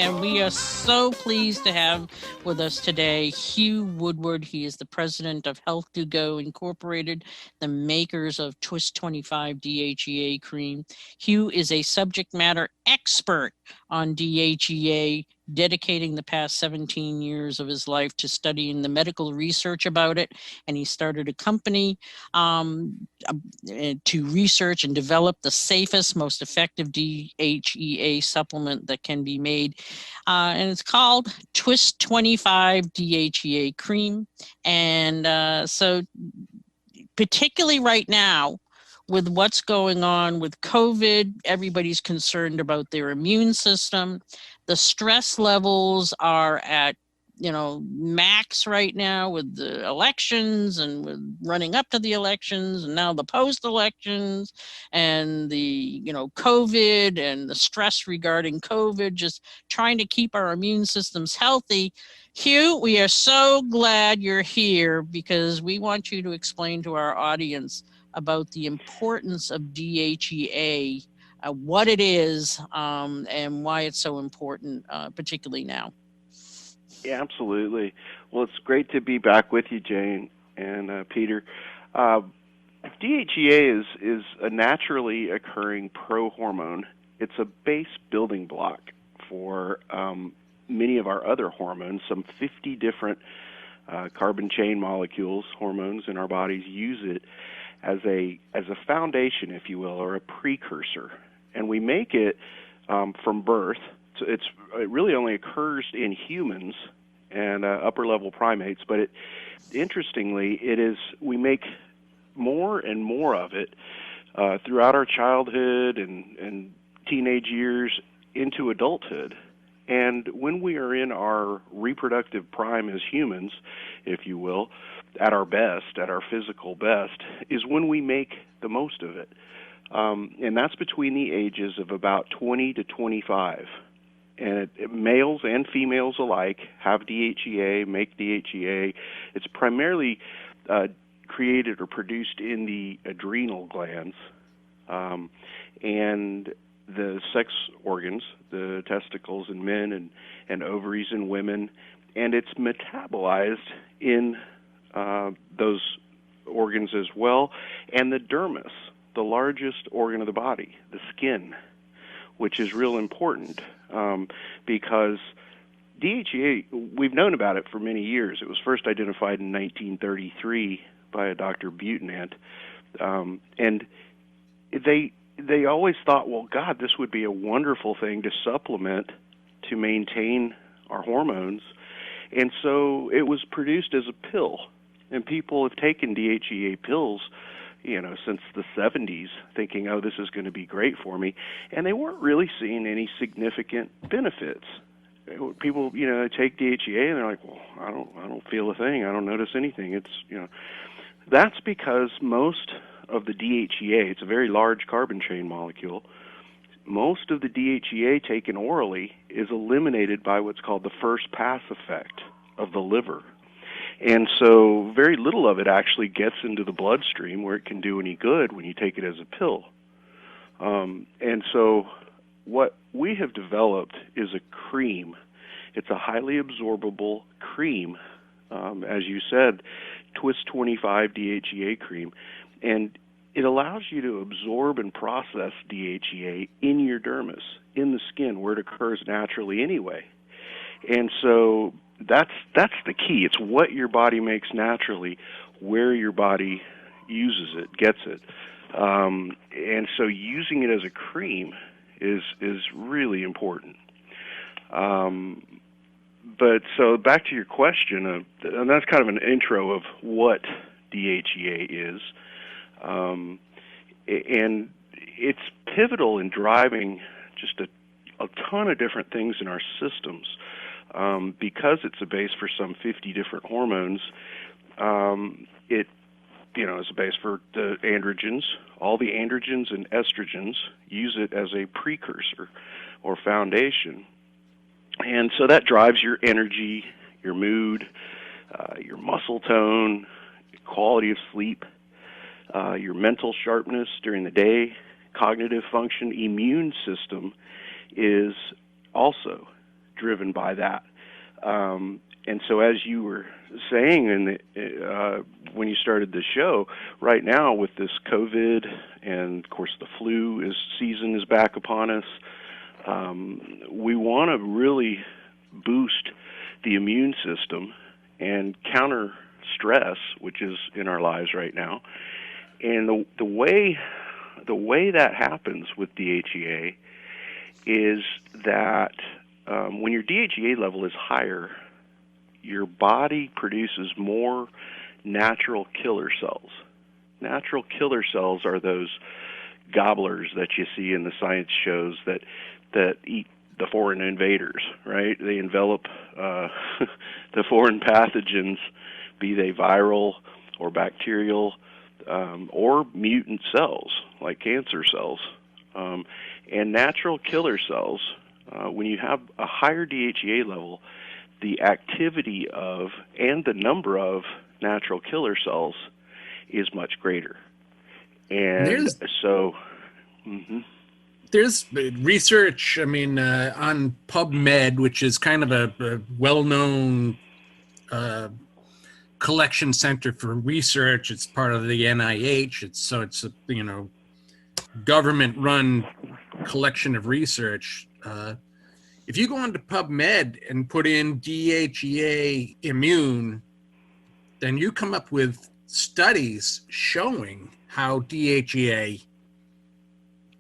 and we are so pleased to have with us today Hugh Woodward. He is the president of Health2Go Incorporated, the makers of Twist 25 DHEA cream. Hugh is a subject matter expert on DHEA, dedicating the past 17 years of his life to studying the medical research about it. And he started a company to research and develop the safest, most effective DHEA supplement that can be made. And it's called Twist 25 DHEA cream. And so particularly right now, with what's going on with COVID, everybody's concerned about their immune system. The stress levels are at, max right now with the elections and with running up to the elections and now the post-elections and the, COVID and the stress regarding COVID, just trying to keep our immune systems healthy. Hugh, we are so glad you're here because we want you to explain to our audience about the importance of DHEA, what it is, and why it's so important, particularly now. Yeah, absolutely. Well, it's great to be back with you, Jane and Peter. DHEA is a naturally occurring prohormone. It's a base building block for many of our other hormones. Some 50 different carbon chain molecules, hormones in our bodies, use it as a foundation, if you will, or a precursor. And we make it from birth. So it really only occurs in humans and upper-level primates, but interestingly, we make more and more of it throughout our childhood and teenage years into adulthood. And when we are in our reproductive prime as humans, if you will, at our best, at our physical best, is when we make the most of it. And that's between the ages of about 20 to 25. And males and females alike have DHEA, make DHEA. It's primarily created or produced in the adrenal glands and the sex organs, the testicles in men and ovaries in women, and it's metabolized in those organs as well, and the dermis, the largest organ of the body, the skin, which is real important because DHEA, we've known about it for many years. It was first identified in 1933 by a Dr. Butenandt, and they always thought, well, God, this would be a wonderful thing to supplement to maintain our hormones, and so it was produced as a pill. And people have taken DHEA pills, since the 70s, thinking, oh, this is going to be great for me. And they weren't really seeing any significant benefits. People, take DHEA and they're like, well, I don't feel a thing. I don't notice anything. It's, that's because most of the DHEA, it's a very large carbon chain molecule, most of the DHEA taken orally is eliminated by what's called the first pass effect of the liver. And so very little of it actually gets into the bloodstream where it can do any good when you take it as a pill. And so what we have developed is a cream. It's a highly absorbable cream, as you said, Twist 25 DHEA cream. And it allows you to absorb and process DHEA in your dermis, in the skin, where it occurs naturally anyway. And so that's the key. It's what your body makes naturally, where your body uses it, gets it. And so using it as a cream is really important. But so back to your question, and that's kind of an intro of what DHEA is. And it's pivotal in driving just a ton of different things in our systems. Because it's a base for some 50 different hormones, it is a base for the androgens. All the androgens and estrogens use it as a precursor or foundation. And so that drives your energy, your mood, your muscle tone, quality of sleep, your mental sharpness during the day, cognitive function, immune system is also driven by that. And so, as you were saying, when you started the show, right now with this COVID and of course the flu season is back upon us, we want to really boost the immune system and counter stress, which is in our lives right now. And the way that happens with DHEA is that when your DHEA level is higher, your body produces more natural killer cells. Natural killer cells are those gobblers that you see in the science shows that eat the foreign invaders, right? They envelop the foreign pathogens, be they viral or bacterial or mutant cells like cancer cells. And natural killer cells, when you have a higher DHEA level, the activity of and the number of natural killer cells is much greater. And there's research, on PubMed, which is kind of a well-known collection center for research. It's part of the NIH. It's a government-run collection of research. If you go onto PubMed and put in DHEA immune, then you come up with studies showing how DHEA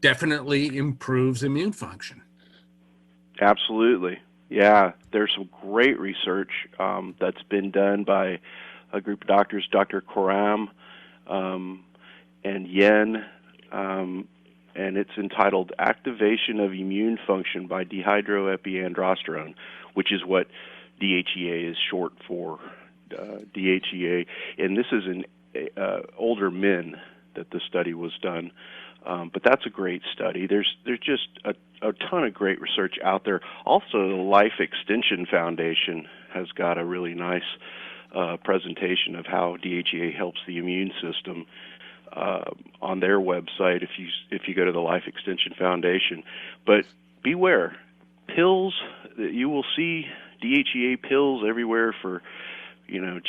definitely improves immune function. Absolutely. Yeah, there's some great research that's been done by a group of doctors, Dr. Koram and Yen, and it's entitled Activation of Immune Function by Dehydroepiandrosterone, which is what DHEA is short for, DHEA. And this is in older men that the study was done. But that's a great study. There's just a ton of great research out there. Also, the Life Extension Foundation has got a really nice presentation of how DHEA helps the immune system on their website if you go to the Life Extension Foundation. But beware, pills, you will see DHEA pills everywhere for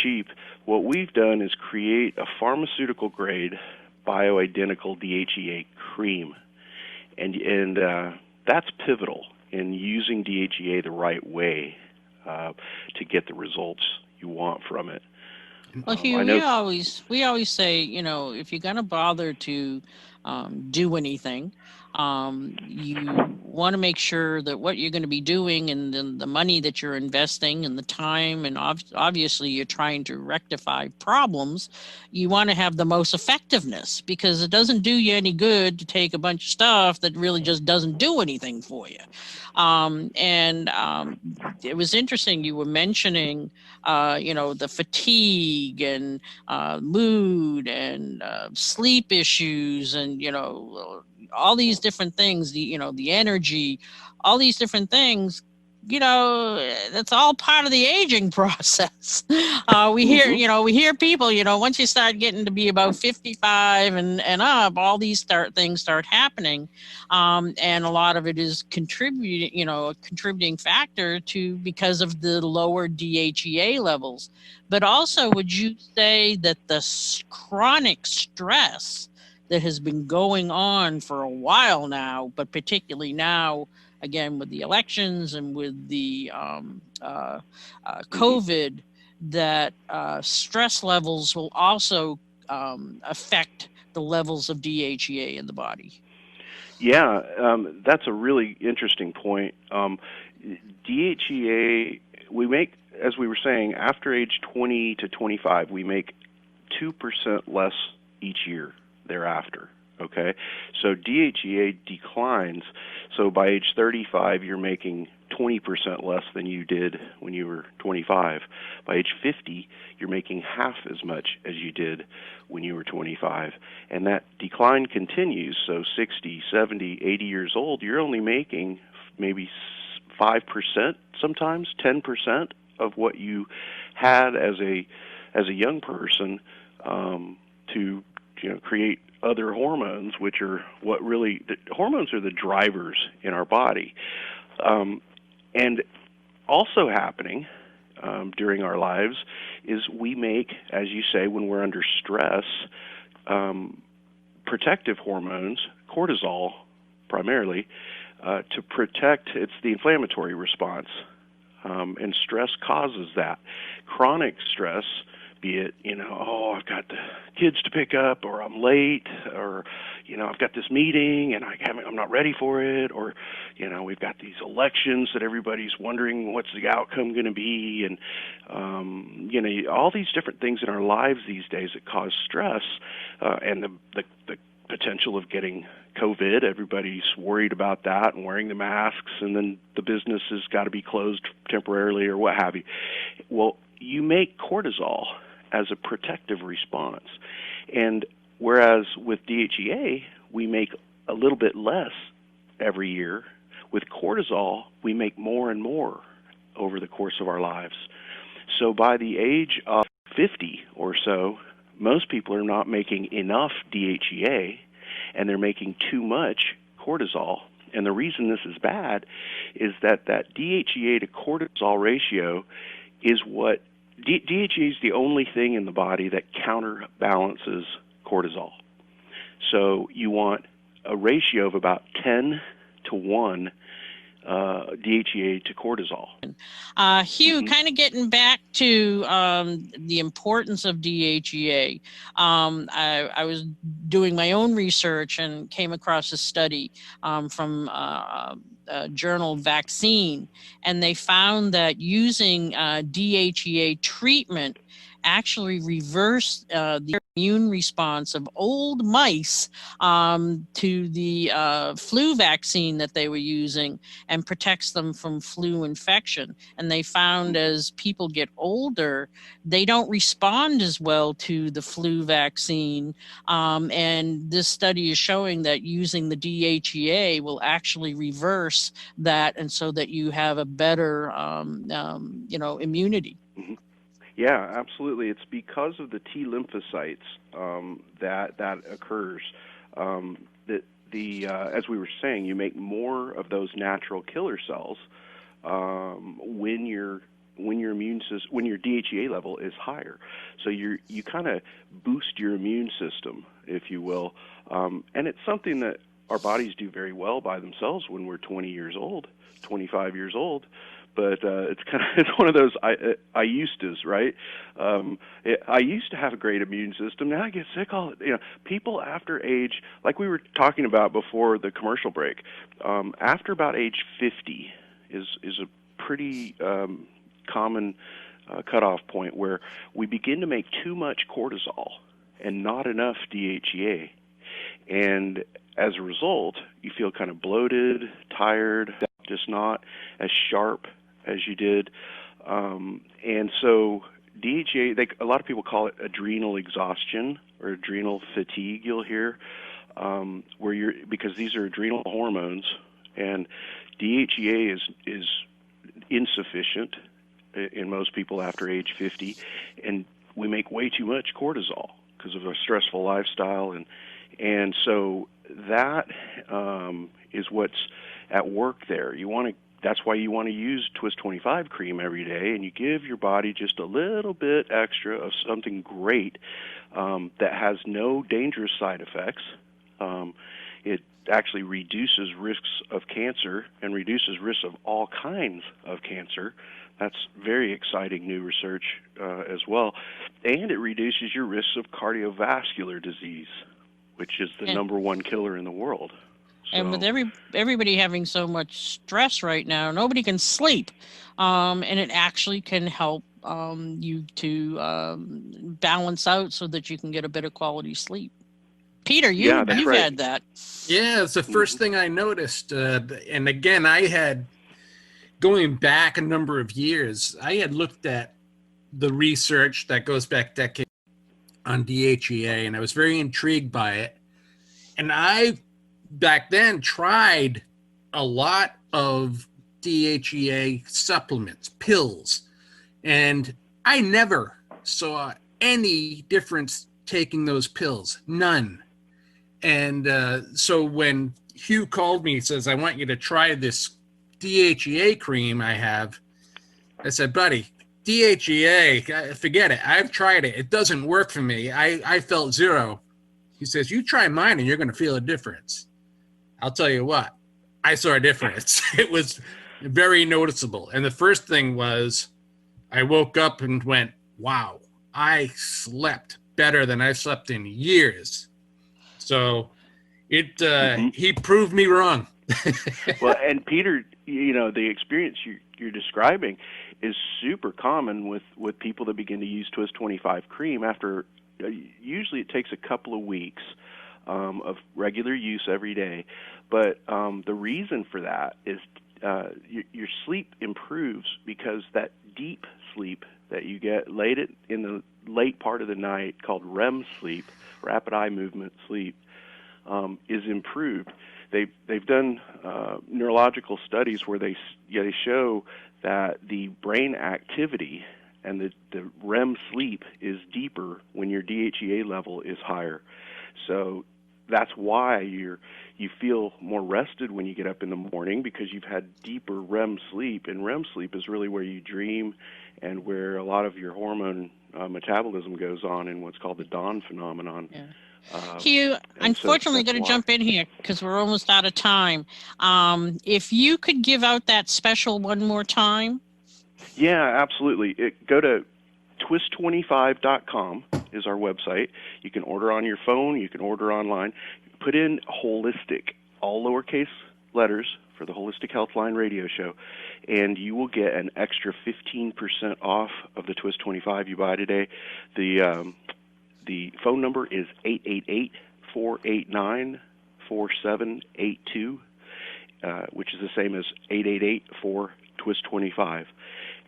cheap. What we've done is create a pharmaceutical grade bioidentical DHEA cream, and that's pivotal in using DHEA the right way to get the results you want from it. Well, Hugh, we always say, if you're going to bother to do anything, you want to make sure that what you're going to be doing and the money that you're investing and the time, and obviously you're trying to rectify problems, you want to have the most effectiveness, because it doesn't do you any good to take a bunch of stuff that really just doesn't do anything for you. It was interesting, you were mentioning, the fatigue and mood and sleep issues and, all these different things, the energy, all these different things, that's all part of the aging process. We hear people, once you start getting to be about 55 and up, all these things start happening. And a lot of it is a contributing factor because of the lower DHEA levels. But also, would you say that the chronic stress that has been going on for a while now, but particularly now, again, with the elections and with the COVID, that stress levels will also affect the levels of DHEA in the body? Yeah, that's a really interesting point. DHEA, we make, as we were saying, after age 20 to 25, we make 2% less each year thereafter. Okay, so DHEA declines. So by age 35, you're making 20% less than you did when you were 25. By age 50, you're making half as much as you did when you were 25. And that decline continues. So 60, 70, 80 years old, you're only making maybe 5%, sometimes 10% of what you had as a young person to create other hormones, which are what really, hormones are the drivers in our body. And also happening during our lives is we make, as you say, when we're under stress, protective hormones, cortisol primarily, to protect. It's the inflammatory response, and stress causes that. Chronic stress, be it, I've got the kids to pick up, or I'm late, or, I've got this meeting and I'm not ready for it, or, we've got these elections that everybody's wondering what's the outcome going to be, and, all these different things in our lives these days that cause stress, and the potential of getting COVID. Everybody's worried about that and wearing the masks, and then the business has got to be closed temporarily or what have you. Well, you make cortisol as a protective response. And whereas with DHEA, we make a little bit less every year, with cortisol, we make more and more over the course of our lives. So by the age of 50 or so, most people are not making enough DHEA, and they're making too much cortisol. And the reason this is bad is that DHEA to cortisol ratio is what DHEA is the only thing in the body that counterbalances cortisol. So you want a ratio of about 10 to 1 DHEA to cortisol. Hugh, kind of getting back to the importance of DHEA. I was doing my own research and came across a study from journal Vaccine, and they found that using DHEA treatment actually reversed the immune response of old mice to the flu vaccine that they were using, and protects them from flu infection. And they found as people get older, they don't respond as well to the flu vaccine. And this study is showing that using the DHEA will actually reverse that, and so that you have a better, immunity. Mm-hmm. Yeah, absolutely. It's because of the T lymphocytes that occurs. As we were saying, you make more of those natural killer cells when your immune system, when your DHEA level is higher. So you kind of boost your immune system, if you will, and it's something that our bodies do very well by themselves when we're 20 years old, 25 years old. But it's one of those I used to's, right? I used to have a great immune system. Now I get sick all. People after age, like we were talking about before the commercial break, after about age 50 is a pretty common cutoff point where we begin to make too much cortisol and not enough DHEA, and as a result, you feel kind of bloated, tired, just not as sharp as you did. And so DHEA, a lot of people call it adrenal exhaustion or adrenal fatigue, you'll hear, because these are adrenal hormones, and DHEA is insufficient in most people after age 50, and we make way too much cortisol because of our stressful lifestyle, and so that is what's at work there. That's why you want to use Twist 25 cream every day, and you give your body just a little bit extra of something great that has no dangerous side effects. It actually reduces risks of cancer and reduces risks of all kinds of cancer. That's very exciting new research as well. And it reduces your risks of cardiovascular disease, which is the number one killer in the world. And with everybody having so much stress right now, nobody can sleep, and it actually can help you to balance out so that you can get a better quality sleep. Peter, you've right. had that. Yeah, it's the first thing I noticed. And again, going back a number of years, I had looked at the research that goes back decades on DHEA, and I was very intrigued by it. And I back then tried a lot of DHEA supplements, pills, and I never saw any difference taking those pills, none. And so when Hugh called me, he says, I want you to try this DHEA cream I have, I said, buddy, DHEA, forget it. I've tried it. It doesn't work for me. I felt zero. He says, you try mine and you're going to feel a difference. I'll tell you what, I saw a difference. It was very noticeable. And the first thing was I woke up and went, wow, I slept better than I've slept in years. So he proved me wrong. Well, and Peter, the experience you're describing is super common with people that begin to use Twist 25 cream after, usually it takes a couple of weeks of regular use every day. But the reason for that is your sleep improves because that deep sleep that you get in the late part of the night, called REM sleep, rapid eye movement sleep, is improved. They've done neurological studies where they show that the brain activity and the REM sleep is deeper when your DHEA level is higher. So that's why you feel more rested when you get up in the morning, because you've had deeper REM sleep. And REM sleep is really where you dream and where a lot of your hormone metabolism goes on in what's called the dawn phenomenon. Yeah. Hugh, unfortunately, got to jump in here because we're almost out of time. If you could give out that special one more time. Yeah, absolutely. Go to twist25.com is our website. You can order on your phone. You can order online. Put in Holistic, all lowercase letters, for the Holistic Healthline Radio Show, and you will get an extra 15% off of the Twist 25 you buy today. The phone number is 888-489-4782, which is the same as 888-4-TWIST25.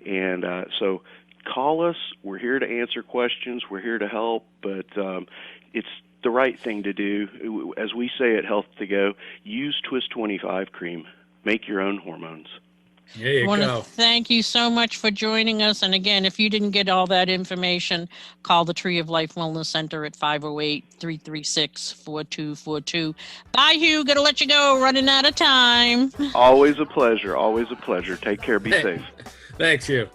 And so call us. We're here to answer questions. We're here to help, but it's the right thing to do. As we say at Health2Go, use Twist 25 cream. Make your own hormones. There you I want go. to thank you so much for joining us. And again, if you didn't get all that information, call the Tree of Life Wellness Center at 508-336-4242. Bye, Hugh. Got to let you go. Running out of time. Always a pleasure. Always a pleasure. Take care. Be safe. Thanks, Hugh.